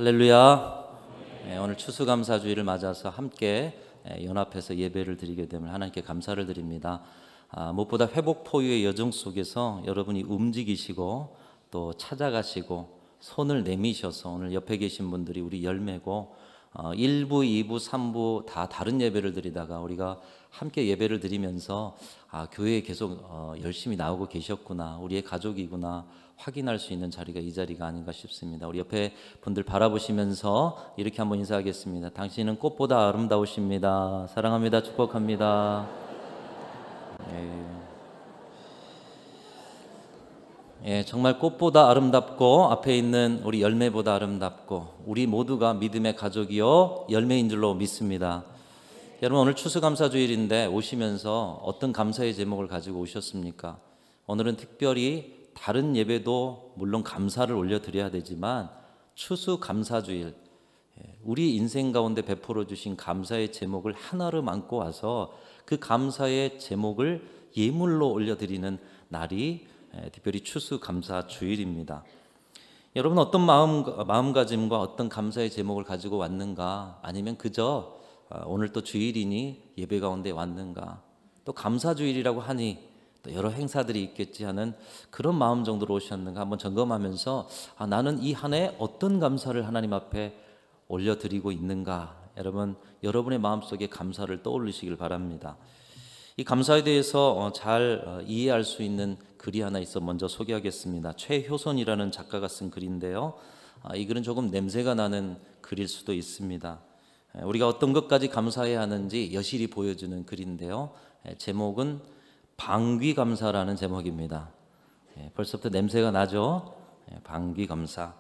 할렐루야. 오늘 추수감사주일을 맞아서 함께 연합해서 예배를 드리게 됨을 하나님께 감사를 드립니다. 무엇보다 회복포유의 여정 속에서 여러분이 움직이시고 또 찾아가시고 손을 내미셔서 오늘 옆에 계신 분들이 우리 열매고 1부, 2부, 3부 다 다른 예배를 드리다가 우리가 함께 예배를 드리면서 교회에 계속 열심히 나오고 계셨구나, 우리의 가족이구나 확인할 수 있는 자리가 이 자리가 아닌가 싶습니다. 우리 옆에 분들 바라보시면서 이렇게 한번 인사하겠습니다. 당신은 꽃보다 아름다우십니다. 사랑합니다. 축복합니다. 정말 꽃보다 아름답고 앞에 있는 우리 열매보다 아름답고 우리 모두가 믿음의 가족이요 열매인 줄로 믿습니다. 여러분, 오늘 추수감사주일인데 오시면서 어떤 감사의 제목을 가지고 오셨습니까? 오늘은 특별히 다른 예배도 물론 감사를 올려드려야 되지만 추수감사주일, 우리 인생 가운데 베풀어 주신 감사의 제목을 하나로 안고 와서 그 감사의 제목을 예물로 올려드리는 날이 특별히 추수감사주일입니다. 여러분, 어떤 마음가짐과 어떤 감사의 제목을 가지고 왔는가? 아니면 그저 오늘 또 주일이니 예배 가운데 왔는가? 또 감사주일이라고 하니 또 여러 행사들이 있겠지 하는 그런 마음 정도로 오셨는가 한번 점검하면서 나는 이 한 해 어떤 감사를 하나님 앞에 올려드리고 있는가? 여러분의 마음속에 감사를 떠올리시길 바랍니다. 이 감사에 대해서 잘 이해할 수 있는 글이 하나 있어 먼저 소개하겠습니다. 최효선이라는 작가가 쓴 글인데요. 이 글은 조금 냄새가 나는 글일 수도 있습니다. 우리가 어떤 것까지 감사해야 하는지 여실히 보여주는 글인데요. 제목은 방귀감사라는 제목입니다. 벌써부터 냄새가 나죠? 방귀감사.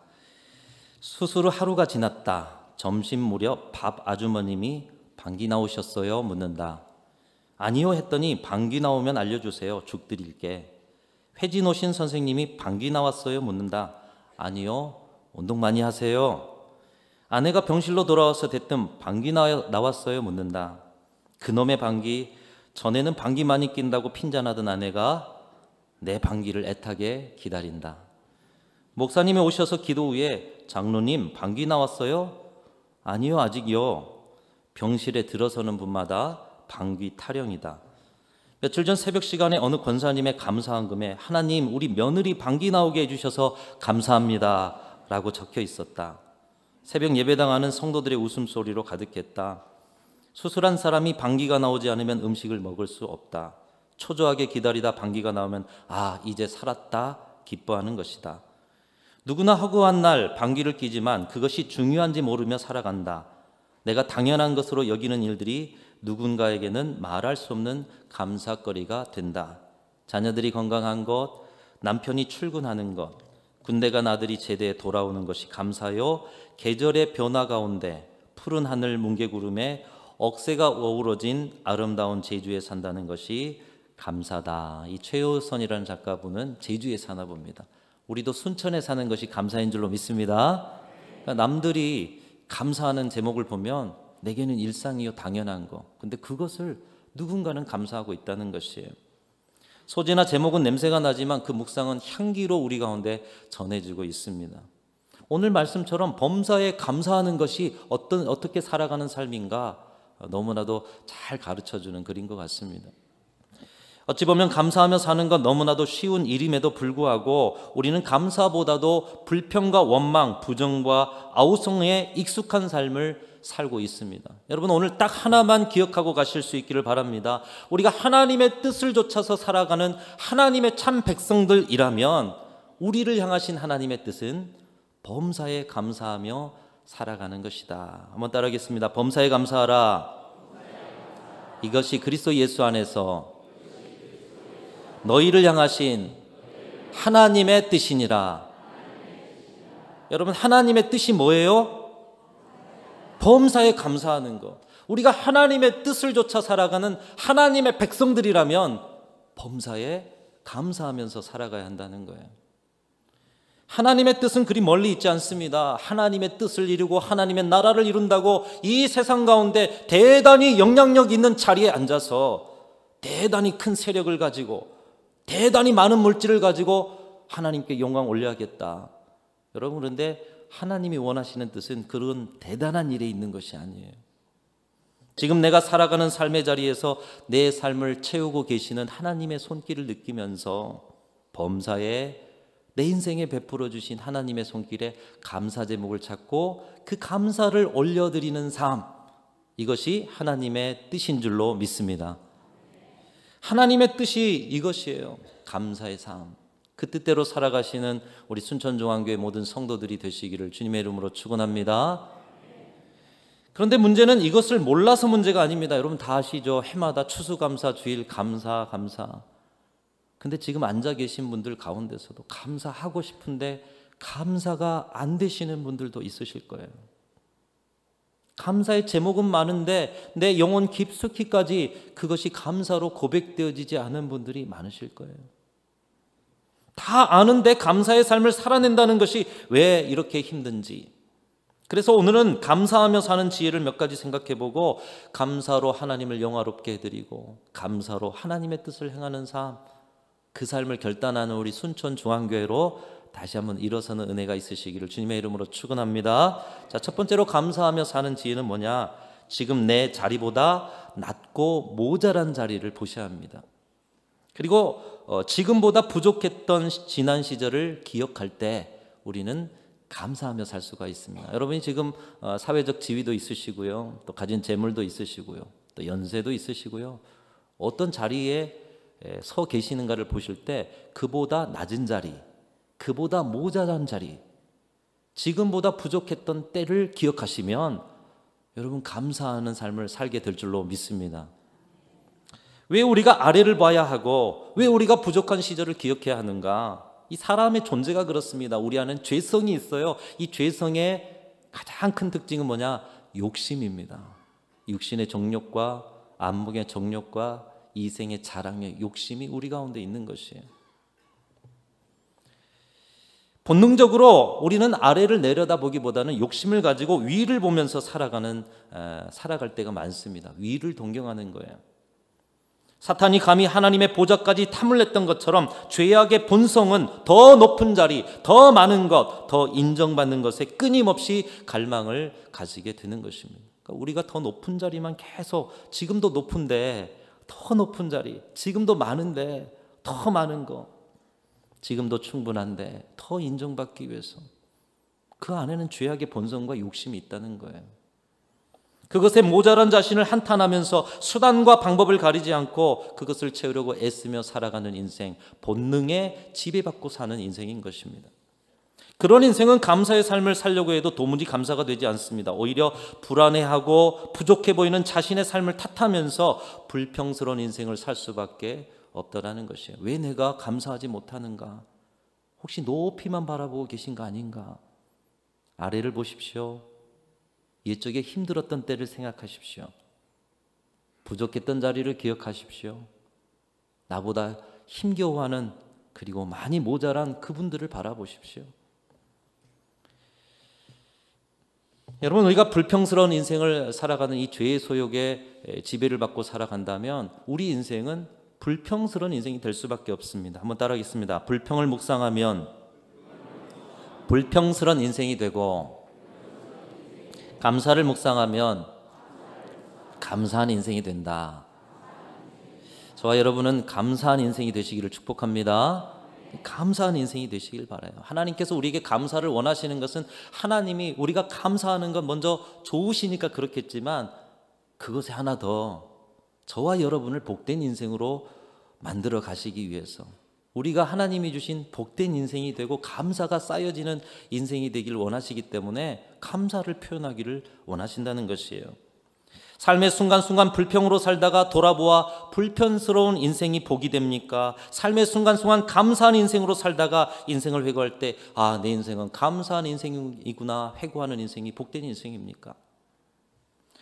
수술 후 하루가 지났다. 점심 무렵 밥 아주머님이 방귀 나오셨어요? 묻는다. 아니요 했더니 방귀 나오면 알려주세요. 죽 드릴게. 회진 오신 선생님이 방귀 나왔어요? 묻는다. 아니요. 운동 많이 하세요. 아내가 병실로 돌아와서 대뜸 방귀 나왔어요? 묻는다. 그놈의 방귀, 전에는 방귀 많이 낀다고 핀잔하던 아내가 내 방귀를 애타게 기다린다. 목사님이 오셔서 기도 후에 장로님 방귀 나왔어요? 아니요, 아직이요. 병실에 들어서는 분마다 방귀 타령이다. 며칠 전 새벽 시간에 어느 권사님의 감사한금에 하나님, 우리 며느리 방귀 나오게 해주셔서 감사합니다 라고 적혀 있었다. 새벽 예배당하는 성도들의 웃음소리로 가득했다. 수술한 사람이 방귀가 나오지 않으면 음식을 먹을 수 없다. 초조하게 기다리다 방귀가 나오면 이제 살았다 기뻐하는 것이다. 누구나 허구한 날 방귀를 뀌지만 그것이 중요한지 모르며 살아간다. 내가 당연한 것으로 여기는 일들이 누군가에게는 말할 수 없는 감사거리가 된다. 자녀들이 건강한 것, 남편이 출근하는 것, 군대 간 아들이 제대에 돌아오는 것이 감사요. 계절의 변화 가운데 푸른 하늘 뭉게구름에 억새가 어우러진 아름다운 제주에 산다는 것이 감사다. 이 최효선이라는 작가분은 제주에 사나 봅니다. 우리도 순천에 사는 것이 감사인 줄로 믿습니다. 그러니까 남들이 감사하는 제목을 보면 내게는 일상이요 당연한 거, 근데 그것을 누군가는 감사하고 있다는 것이에요. 소재나 제목은 냄새가 나지만 그 묵상은 향기로 우리 가운데 전해지고 있습니다. 오늘 말씀처럼 범사에 감사하는 것이 어떻게 살아가는 삶인가 너무나도 잘 가르쳐주는 글인 것 같습니다. 어찌 보면 감사하며 사는 건 너무나도 쉬운 일임에도 불구하고 우리는 감사보다도 불평과 원망, 부정과 아우성에 익숙한 삶을 살고 있습니다. 여러분, 오늘 딱 하나만 기억하고 가실 수 있기를 바랍니다. 우리가 하나님의 뜻을 좇아서 살아가는 하나님의 참 백성들이라면 우리를 향하신 하나님의 뜻은 범사에 감사하며 살아가는 것이다. 한번 따라하겠습니다. 범사에 감사하라. 이것이 그리스도 예수 안에서 너희를 향하신 하나님의 뜻이니라. 여러분, 하나님의 뜻이 뭐예요? 범사에 감사하는 것. 우리가 하나님의 뜻을 좇아 살아가는 하나님의 백성들이라면 범사에 감사하면서 살아가야 한다는 거예요. 하나님의 뜻은 그리 멀리 있지 않습니다. 하나님의 뜻을 이루고 하나님의 나라를 이룬다고 이 세상 가운데 대단히 영향력 있는 자리에 앉아서 대단히 큰 세력을 가지고 대단히 많은 물질을 가지고 하나님께 영광 올려야겠다. 여러분, 그런데 하나님이 원하시는 뜻은 그런 대단한 일에 있는 것이 아니에요. 지금 내가 살아가는 삶의 자리에서 내 삶을 채우고 계시는 하나님의 손길을 느끼면서 범사에 내 인생에 베풀어 주신 하나님의 손길에 감사 제목을 찾고 그 감사를 올려드리는 삶, 이것이 하나님의 뜻인 줄로 믿습니다. 하나님의 뜻이 이것이에요. 감사의 삶. 그 뜻대로 살아가시는 우리 순천중앙교회 모든 성도들이 되시기를 주님의 이름으로 축원합니다. 그런데 문제는 이것을 몰라서 문제가 아닙니다. 여러분 다 아시죠? 해마다 추수감사 주일 감사. 근데 지금 앉아 계신 분들 가운데서도 감사하고 싶은데 감사가 안 되시는 분들도 있으실 거예요. 감사의 제목은 많은데 내 영혼 깊숙이까지 그것이 감사로 고백되어지지 않은 분들이 많으실 거예요. 다 아는데 감사의 삶을 살아낸다는 것이 왜 이렇게 힘든지. 그래서 오늘은 감사하며 사는 지혜를 몇 가지 생각해보고 감사로 하나님을 영화롭게 해드리고 감사로 하나님의 뜻을 행하는 삶, 그 삶을 결단하는 우리 순천중앙교회로 다시 한번 일어서는 은혜가 있으시기를 주님의 이름으로 축원합니다. 자, 첫 번째로 감사하며 사는 지혜는 뭐냐? 지금 내 자리보다 낮고 모자란 자리를 보셔야 합니다. 그리고 지금보다 부족했던 지난 시절을 기억할 때 우리는 감사하며 살 수가 있습니다. 여러분이 지금 사회적 지위도 있으시고요, 또 가진 재물도 있으시고요, 또 연세도 있으시고요, 어떤 자리에 서 계시는가를 보실 때 그보다 낮은 자리, 그보다 모자란 자리, 지금보다 부족했던 때를 기억하시면 여러분 감사하는 삶을 살게 될 줄로 믿습니다. 왜 우리가 아래를 봐야 하고 왜 우리가 부족한 시절을 기억해야 하는가? 이 사람의 존재가 그렇습니다. 우리 안에는 죄성이 있어요. 이 죄성의 가장 큰 특징은 뭐냐? 욕심입니다. 육신의 정욕과 안목의 정욕과 이생의 자랑의 욕심이 우리 가운데 있는 것이에요. 본능적으로 우리는 아래를 내려다보기보다는 욕심을 가지고 위를 보면서 살아갈 때가 많습니다. 위를 동경하는 거예요. 사탄이 감히 하나님의 보좌까지 탐을 냈던 것처럼 죄악의 본성은 더 높은 자리, 더 많은 것, 더 인정받는 것에 끊임없이 갈망을 가지게 되는 것입니다. 그러니까 우리가 더 높은 자리만 계속, 지금도 높은데 더 높은 자리, 지금도 많은데 더 많은 것, 지금도 충분한데 더 인정받기 위해서, 그 안에는 죄악의 본성과 욕심이 있다는 거예요. 그것에 모자란 자신을 한탄하면서 수단과 방법을 가리지 않고 그것을 채우려고 애쓰며 살아가는 인생, 본능에 지배받고 사는 인생인 것입니다. 그런 인생은 감사의 삶을 살려고 해도 도무지 감사가 되지 않습니다. 오히려 불안해하고 부족해 보이는 자신의 삶을 탓하면서 불평스러운 인생을 살 수밖에 없다라는 것이에요. 왜 내가 감사하지 못하는가? 혹시 높이만 바라보고 계신 거 아닌가? 아래를 보십시오. 옛적에 힘들었던 때를 생각하십시오. 부족했던 자리를 기억하십시오. 나보다 힘겨워하는, 그리고 많이 모자란 그분들을 바라보십시오. 여러분, 우리가 불평스러운 인생을 살아가는 이 죄의 소욕에 지배를 받고 살아간다면 우리 인생은 불평스러운 인생이 될 수밖에 없습니다. 한번 따라하겠습니다. 불평을 묵상하면 불평스러운 인생이 되고, 감사를 묵상하면 감사한 인생이 된다. 저와 여러분은 감사한 인생이 되시기를 축복합니다. 감사한 인생이 되시길 바라요. 하나님께서 우리에게 감사를 원하시는 것은, 하나님이 우리가 감사하는 건 먼저 좋으시니까 그렇겠지만 그것에 하나 더, 저와 여러분을 복된 인생으로 만들어 가시기 위해서, 우리가 하나님이 주신 복된 인생이 되고 감사가 쌓여지는 인생이 되길 원하시기 때문에 감사를 표현하기를 원하신다는 것이에요. 삶의 순간순간 불평으로 살다가 돌아보아 불편스러운 인생이 복이 됩니까? 삶의 순간순간 감사한 인생으로 살다가 인생을 회고할 때, 아, 내 인생은 감사한 인생이구나, 회고하는 인생이 복된 인생입니까?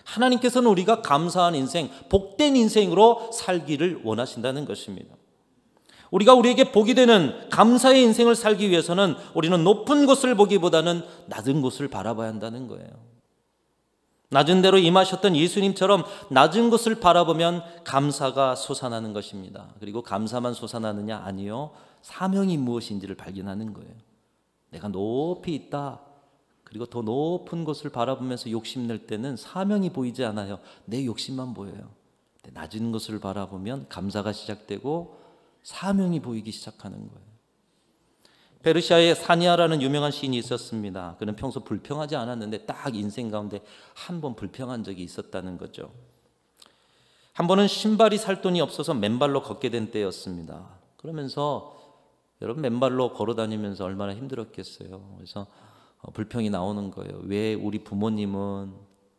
하나님께서는 우리가 감사한 인생, 복된 인생으로 살기를 원하신다는 것입니다. 우리가 우리에게 복이 되는 감사의 인생을 살기 위해서는 우리는 높은 곳을 보기보다는 낮은 곳을 바라봐야 한다는 거예요. 낮은 데로 임하셨던 예수님처럼 낮은 곳을 바라보면 감사가 솟아나는 것입니다. 그리고 감사만 솟아나느냐? 아니요. 사명이 무엇인지를 발견하는 거예요. 내가 높이 있다. 그리고 더 높은 곳을 바라보면서 욕심낼 때는 사명이 보이지 않아요. 내 욕심만 보여요. 낮은 것을 바라보면 감사가 시작되고 사명이 보이기 시작하는 거예요. 페르시아에 사니아라는 유명한 시인이 있었습니다. 그는 평소 불평하지 않았는데 딱 인생 가운데 한 번 불평한 적이 있었다는 거죠. 한 번은 신발이 살 돈이 없어서 맨발로 걷게 된 때였습니다. 그러면서 여러분 맨발로 걸어 다니면서 얼마나 힘들었겠어요. 그래서 불평이 나오는 거예요. 왜 우리 부모님은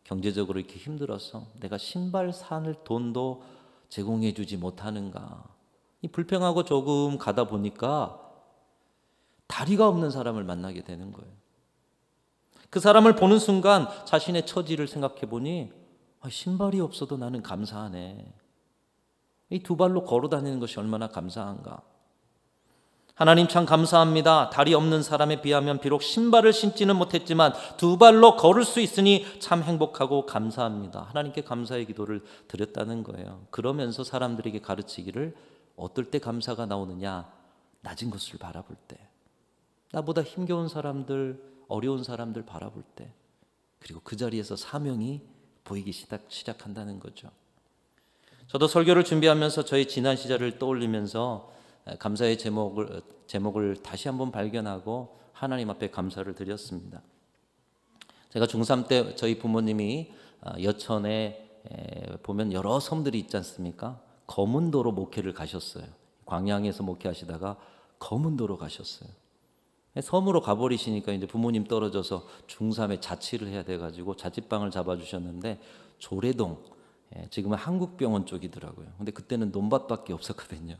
경제적으로 이렇게 힘들어서 내가 신발 살 돈도 제공해 주지 못하는가. 이 불평하고 조금 가다 보니까 다리가 없는 사람을 만나게 되는 거예요. 그 사람을 보는 순간 자신의 처지를 생각해 보니 신발이 없어도 나는 감사하네. 이 두 발로 걸어 다니는 것이 얼마나 감사한가. 하나님 참 감사합니다. 다리 없는 사람에 비하면 비록 신발을 신지는 못했지만 두 발로 걸을 수 있으니 참 행복하고 감사합니다. 하나님께 감사의 기도를 드렸다는 거예요. 그러면서 사람들에게 가르치기를 어떨 때 감사가 나오느냐? 낮은 것을 바라볼 때, 나보다 힘겨운 사람들, 어려운 사람들 바라볼 때, 그리고 그 자리에서 사명이 보이기 시작한다는 거죠. 저도 설교를 준비하면서 저의 지난 시절을 떠올리면서 감사의 제목을 다시 한번 발견하고 하나님 앞에 감사를 드렸습니다. 제가 중3 때 저희 부모님이 여천에 보면 여러 섬들이 있지 않습니까? 거문도로 목회를 가셨어요. 광양에서 목회하시다가 거문도로 가셨어요. 섬으로 가버리시니까 이제 부모님 떨어져서 중3에 자취를 해야 돼가지고 자취방을 잡아주셨는데 조례동, 지금은 한국병원 쪽이더라고요. 근데 그때는 논밭밖에 없었거든요.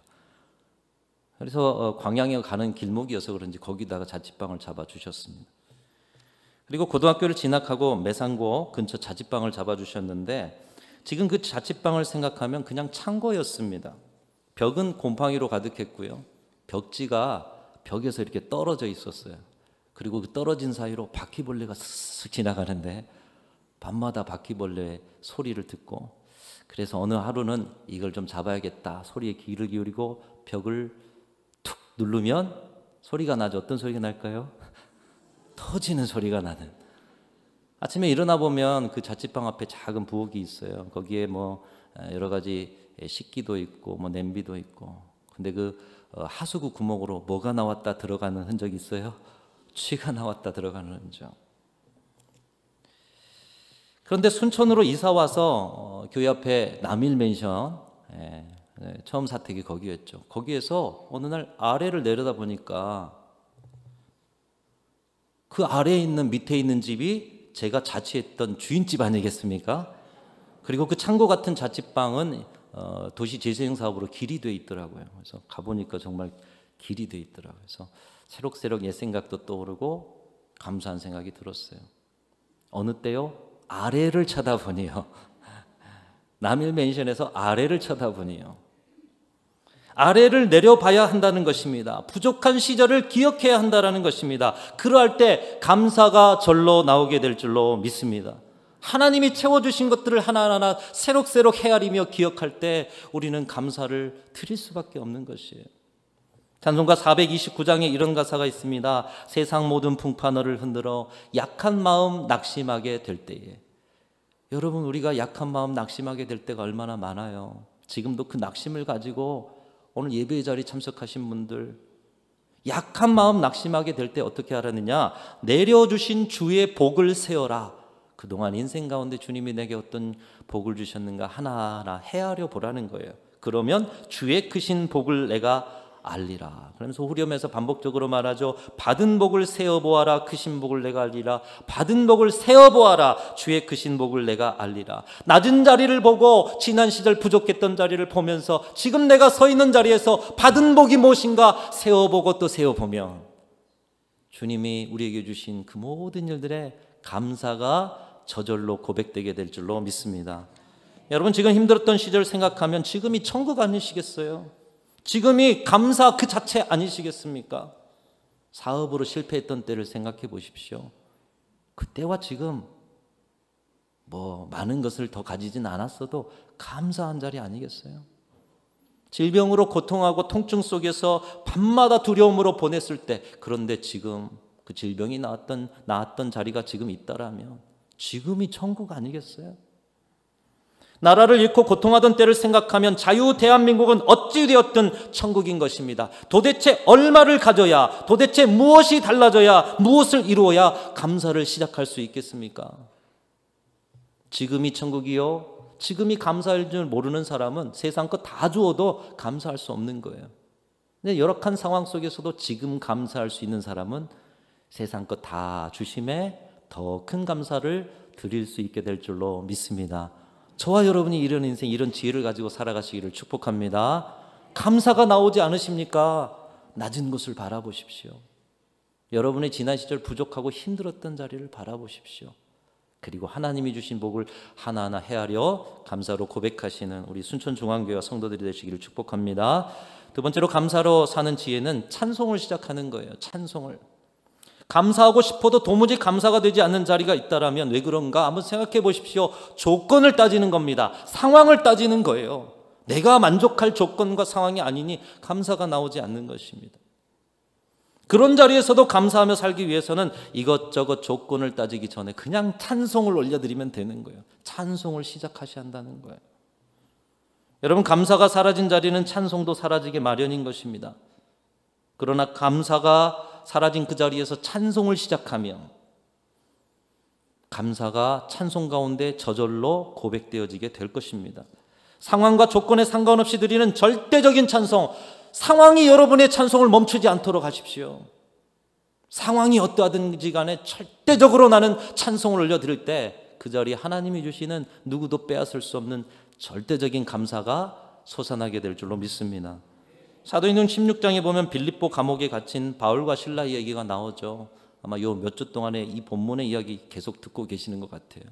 그래서 광양에 가는 길목이어서 그런지 거기다가 자취방을 잡아주셨습니다. 그리고 고등학교를 진학하고 매산고 근처 자취방을 잡아주셨는데 지금 그 자취방을 생각하면 그냥 창고였습니다. 벽은 곰팡이로 가득했고요. 벽지가 벽에서 이렇게 떨어져 있었어요. 그리고 그 떨어진 사이로 바퀴벌레가 쓱 지나가는데 밤마다 바퀴벌레 소리를 듣고 그래서 어느 하루는 이걸 좀 잡아야겠다. 소리에 귀를 기울이고 벽을 툭 누르면 소리가 나죠. 어떤 소리가 날까요? 터지는 소리가 나는. 아침에 일어나 보면 그 자취방 앞에 작은 부엌이 있어요. 거기에 뭐 여러 가지 식기도 있고 뭐 냄비도 있고. 근데 그 하수구 구멍으로 뭐가 나왔다 들어가는 흔적이 있어요? 쥐가 나왔다 들어가는 흔적. 그런데 순천으로 이사 와서 교회 앞에 남일맨션, 처음 사택이 거기였죠. 거기에서 어느 날 아래를 내려다 보니까 그 아래에 있는 밑에 있는 집이 제가 자취했던 주인집 아니겠습니까? 그리고 그 창고 같은 자취방은 도시재생 사업으로 길이 돼 있더라고요. 그래서 가보니까 정말 길이 돼 있더라고요. 그래서 새록새록 옛 생각도 떠오르고 감사한 생각이 들었어요. 어느 때요? 아래를 쳐다보니요. 남일맨션에서 아래를 쳐다보니요. 아래를 내려봐야 한다는 것입니다. 부족한 시절을 기억해야 한다는 것입니다. 그러할 때 감사가 절로 나오게 될 줄로 믿습니다. 하나님이 채워주신 것들을 하나하나 새록새록 헤아리며 기억할 때 우리는 감사를 드릴 수밖에 없는 것이에요. 찬송가 429장에 이런 가사가 있습니다. 세상 모든 풍파 너를 흔들어 약한 마음 낙심하게 될 때에. 여러분, 우리가 약한 마음 낙심하게 될 때가 얼마나 많아요. 지금도 그 낙심을 가지고 오늘 예배의 자리 참석하신 분들, 약한 마음 낙심하게 될 때 어떻게 하라느냐? 내려주신 주의 복을 세어라. 그동안 인생 가운데 주님이 내게 어떤 복을 주셨는가 하나하나 헤아려 보라는 거예요. 그러면 주의 크신 복을 내가 알리라. 그러면서 후렴에서 반복적으로 말하죠. 받은 복을 세어보아라. 크신 복을 내가 알리라. 받은 복을 세어보아라. 주의 크신 복을 내가 알리라. 낮은 자리를 보고 지난 시절 부족했던 자리를 보면서 지금 내가 서 있는 자리에서 받은 복이 무엇인가 세어보고 또 세어보면 주님이 우리에게 주신 그 모든 일들의 감사가 저절로 고백되게 될 줄로 믿습니다. 여러분, 지금 힘들었던 시절 생각하면 지금이 천국 아니시겠어요? 지금이 감사 그 자체 아니시겠습니까? 사업으로 실패했던 때를 생각해 보십시오. 그때와 지금 뭐 많은 것을 더 가지진 않았어도 감사한 자리 아니겠어요? 질병으로 고통하고 통증 속에서 밤마다 두려움으로 보냈을 때, 그런데 지금 그 질병이 나았던 자리가 지금 있다라면 지금이 천국 아니겠어요? 나라를 잃고 고통하던 때를 생각하면 자유 대한민국은 어찌 되었든 천국인 것입니다. 도대체 얼마를 가져야, 도대체 무엇이 달라져야, 무엇을 이루어야 감사를 시작할 수 있겠습니까? 지금이 천국이요? 지금이 감사할 줄 모르는 사람은 세상 것 다 주어도 감사할 수 없는 거예요. 근데 열악한 상황 속에서도 지금 감사할 수 있는 사람은 세상 것 다 주심에 더 큰 감사를 드릴 수 있게 될 줄로 믿습니다. 저와 여러분이 이런 인생, 이런 지혜를 가지고 살아가시기를 축복합니다. 감사가 나오지 않으십니까? 낮은 곳을 바라보십시오. 여러분의 지난 시절 부족하고 힘들었던 자리를 바라보십시오. 그리고 하나님이 주신 복을 하나하나 헤아려 감사로 고백하시는 우리 순천중앙교회 성도들이 되시기를 축복합니다. 두 번째로 감사로 사는 지혜는 찬송을 시작하는 거예요. 찬송을. 감사하고 싶어도 도무지 감사가 되지 않는 자리가 있다라면 왜 그런가 한번 생각해 보십시오. 조건을 따지는 겁니다. 상황을 따지는 거예요. 내가 만족할 조건과 상황이 아니니 감사가 나오지 않는 것입니다. 그런 자리에서도 감사하며 살기 위해서는 이것저것 조건을 따지기 전에 그냥 찬송을 올려드리면 되는 거예요. 찬송을 시작하셔야 한다는 거예요. 여러분, 감사가 사라진 자리는 찬송도 사라지게 마련인 것입니다. 그러나 감사가 사라진 그 자리에서 찬송을 시작하면 감사가 찬송 가운데 저절로 고백되어지게 될 것입니다. 상황과 조건에 상관없이 드리는 절대적인 찬송, 상황이 여러분의 찬송을 멈추지 않도록 하십시오. 상황이 어떠하든지 간에 절대적으로 나는 찬송을 올려드릴 때 그 자리에 하나님이 주시는 누구도 빼앗을 수 없는 절대적인 감사가 솟아나게 될 줄로 믿습니다. 사도행전 16장에 보면 빌립보 감옥에 갇힌 바울과 실라 이야기가 나오죠. 아마 요 몇 주 동안에 이 본문의 이야기 계속 듣고 계시는 것 같아요.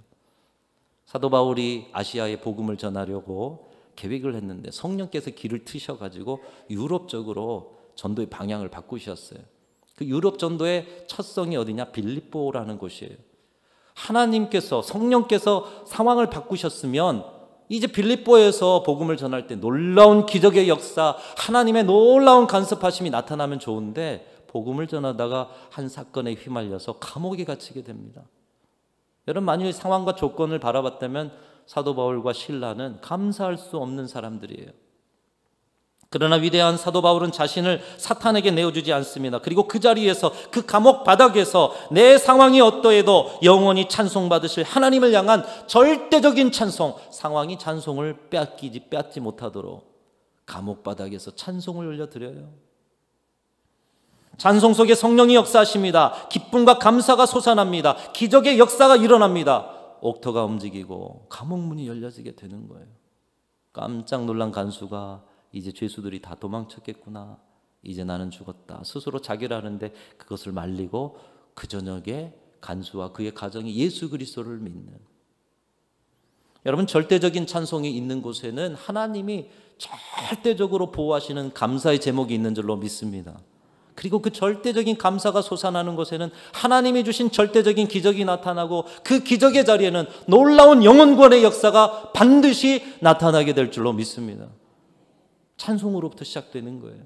사도 바울이 아시아에 복음을 전하려고 계획을 했는데 성령께서 길을 트셔가지고 유럽 쪽으로 전도의 방향을 바꾸셨어요. 그 유럽 전도의 첫 성이 어디냐? 빌립보라는 곳이에요. 하나님께서, 성령께서 상황을 바꾸셨으면 이제 빌립보에서 복음을 전할 때 놀라운 기적의 역사, 하나님의 놀라운 간섭하심이 나타나면 좋은데 복음을 전하다가 한 사건에 휘말려서 감옥에 갇히게 됩니다. 여러분, 만일 상황과 조건을 바라봤다면 사도 바울과 실라는 감사할 수 없는 사람들이에요. 그러나 위대한 사도 바울은 자신을 사탄에게 내어주지 않습니다. 그리고 그 자리에서, 그 감옥 바닥에서 내 상황이 어떠해도 영원히 찬송받으실 하나님을 향한 절대적인 찬송, 상황이 찬송을 빼앗지 못하도록 감옥 바닥에서 찬송을 올려드려요. 찬송 속에 성령이 역사하십니다. 기쁨과 감사가 솟아납니다. 기적의 역사가 일어납니다. 옥터가 움직이고 감옥문이 열려지게 되는 거예요. 깜짝 놀란 간수가 이제 죄수들이 다 도망쳤겠구나, 이제 나는 죽었다 스스로 자결 하는데 그것을 말리고 그 저녁에 간수와 그의 가정이 예수 그리스도를 믿는, 여러분, 절대적인 찬송이 있는 곳에는 하나님이 절대적으로 보호하시는 감사의 제목이 있는 줄로 믿습니다. 그리고 그 절대적인 감사가 솟아나는 곳에는 하나님이 주신 절대적인 기적이 나타나고 그 기적의 자리에는 놀라운 영혼구원의 역사가 반드시 나타나게 될 줄로 믿습니다. 찬송으로부터 시작되는 거예요.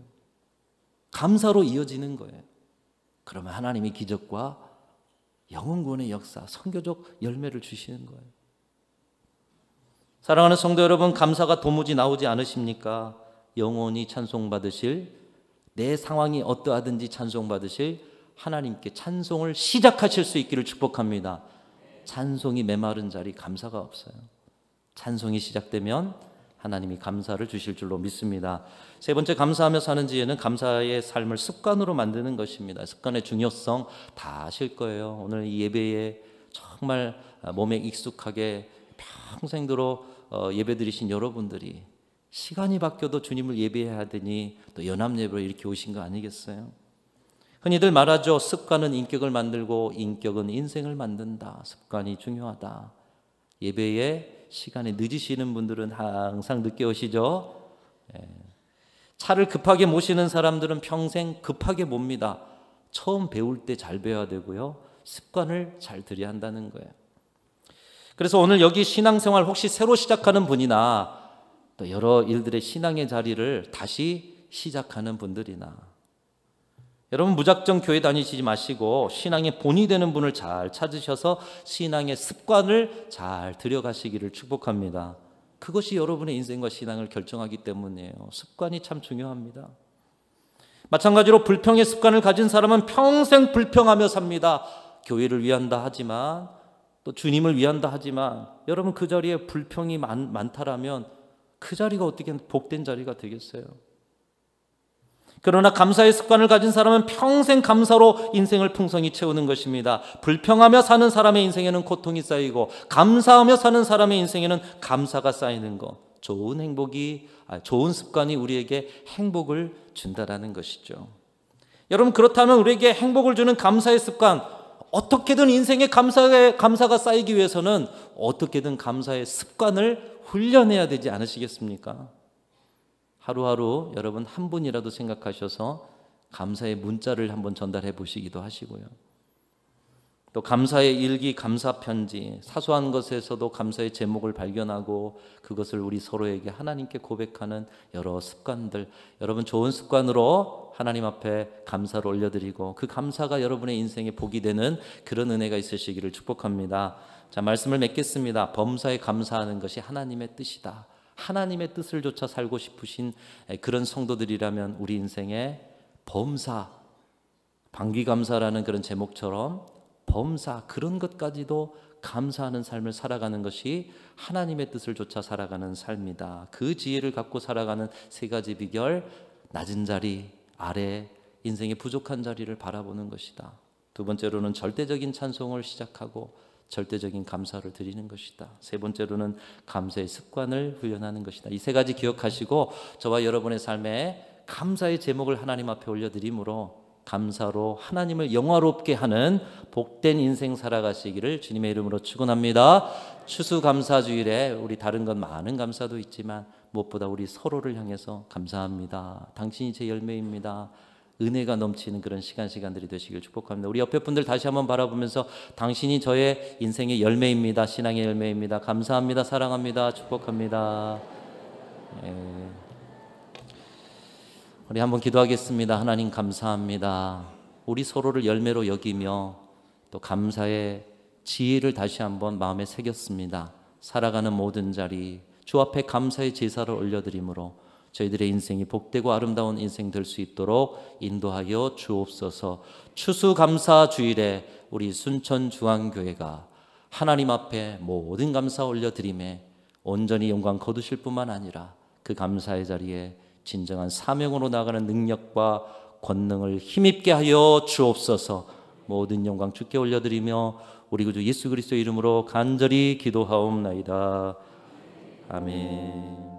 감사로 이어지는 거예요. 그러면 하나님이 기적과 영혼구원의 역사, 선교적 열매를 주시는 거예요. 사랑하는 성도 여러분, 감사가 도무지 나오지 않으십니까? 영원히 찬송받으실, 내 상황이 어떠하든지 찬송받으실 하나님께 찬송을 시작하실 수 있기를 축복합니다. 찬송이 메마른 자리 감사가 없어요. 찬송이 시작되면 하나님이 감사를 주실 줄로 믿습니다. 세 번째, 감사하며 사는 지혜는 감사의 삶을 습관으로 만드는 것입니다. 습관의 중요성 다 아실 거예요. 오늘 이 예배에 정말 몸에 익숙하게 평생도록 예배드리신 여러분들이 시간이 바뀌어도 주님을 예배해야 하더니 또 연합예배로 이렇게 오신 거 아니겠어요? 흔히들 말하죠. 습관은 인격을 만들고 인격은 인생을 만든다. 습관이 중요하다. 예배에 시간에 늦으시는 분들은 항상 늦게 오시죠. 차를 급하게 모시는 사람들은 평생 급하게 몹니다. 처음 배울 때 잘 배워야 되고요. 습관을 잘 들여야 한다는 거예요. 그래서 오늘 여기 신앙생활 혹시 새로 시작하는 분이나 또 여러 일들의 신앙의 자리를 다시 시작하는 분들이나, 여러분 무작정 교회 다니시지 마시고 신앙의 본이 되는 분을 잘 찾으셔서 신앙의 습관을 잘 들여가시기를 축복합니다. 그것이 여러분의 인생과 신앙을 결정하기 때문이에요. 습관이 참 중요합니다. 마찬가지로 불평의 습관을 가진 사람은 평생 불평하며 삽니다. 교회를 위한다 하지만 또 주님을 위한다 하지만 여러분 그 자리에 불평이 많다라면 그 자리가 어떻게 복된 자리가 되겠어요? 그러나 감사의 습관을 가진 사람은 평생 감사로 인생을 풍성히 채우는 것입니다. 불평하며 사는 사람의 인생에는 고통이 쌓이고 감사하며 사는 사람의 인생에는 감사가 쌓이는 것. 좋은 습관이 우리에게 행복을 준다라는 것이죠. 여러분 그렇다면 우리에게 행복을 주는 감사의 습관, 어떻게든 인생에 감사가 쌓이기 위해서는 어떻게든 감사의 습관을 훈련해야 되지 않으시겠습니까? 하루하루 여러분 한 분이라도 생각하셔서 감사의 문자를 한번 전달해 보시기도 하시고요. 또 감사의 일기, 감사 편지, 사소한 것에서도 감사의 제목을 발견하고 그것을 우리 서로에게 하나님께 고백하는 여러 습관들, 여러분 좋은 습관으로 하나님 앞에 감사를 올려드리고 그 감사가 여러분의 인생에 복이 되는 그런 은혜가 있으시기를 축복합니다. 자, 말씀을 맺겠습니다. 범사에 감사하는 것이 하나님의 뜻이다. 하나님의 뜻을 좇아 살고 싶으신 그런 성도들이라면 우리 인생에 범사, 방귀감사라는 그런 제목처럼 범사, 그런 것까지도 감사하는 삶을 살아가는 것이 하나님의 뜻을 좇아 살아가는 삶이다. 그 지혜를 갖고 살아가는 세 가지 비결, 낮은 자리, 아래, 인생의 부족한 자리를 바라보는 것이다. 두 번째로는 절대적인 찬송을 시작하고 절대적인 감사를 드리는 것이다. 세 번째로는 감사의 습관을 훈련하는 것이다. 이 세 가지 기억하시고 저와 여러분의 삶에 감사의 제목을 하나님 앞에 올려드림으로 감사로 하나님을 영화롭게 하는 복된 인생 살아가시기를 주님의 이름으로 축원합니다. 추수감사주일에 우리 다른 건 많은 감사도 있지만 무엇보다 우리 서로를 향해서 감사합니다. 당신이 제 열매입니다. 은혜가 넘치는 그런 시간들이 되시길 축복합니다. 우리 옆에 분들 다시 한번 바라보면서 당신이 저의 인생의 열매입니다. 신앙의 열매입니다. 감사합니다. 사랑합니다. 축복합니다. 우리 한번 기도하겠습니다. 하나님 감사합니다. 우리 서로를 열매로 여기며 또 감사의 지혜를 다시 한번 마음에 새겼습니다. 살아가는 모든 자리 주 앞에 감사의 제사를 올려드림으로 저희들의 인생이 복되고 아름다운 인생 될 수 있도록 인도하여 주옵소서. 추수감사 주일에 우리 순천중앙교회가 하나님 앞에 모든 감사 올려드림에 온전히 영광 거두실 뿐만 아니라 그 감사의 자리에 진정한 사명으로 나가는 능력과 권능을 힘입게 하여 주옵소서. 모든 영광 주께 올려드리며 우리 구주 예수 그리스도의 이름으로 간절히 기도하옵나이다. 아멘.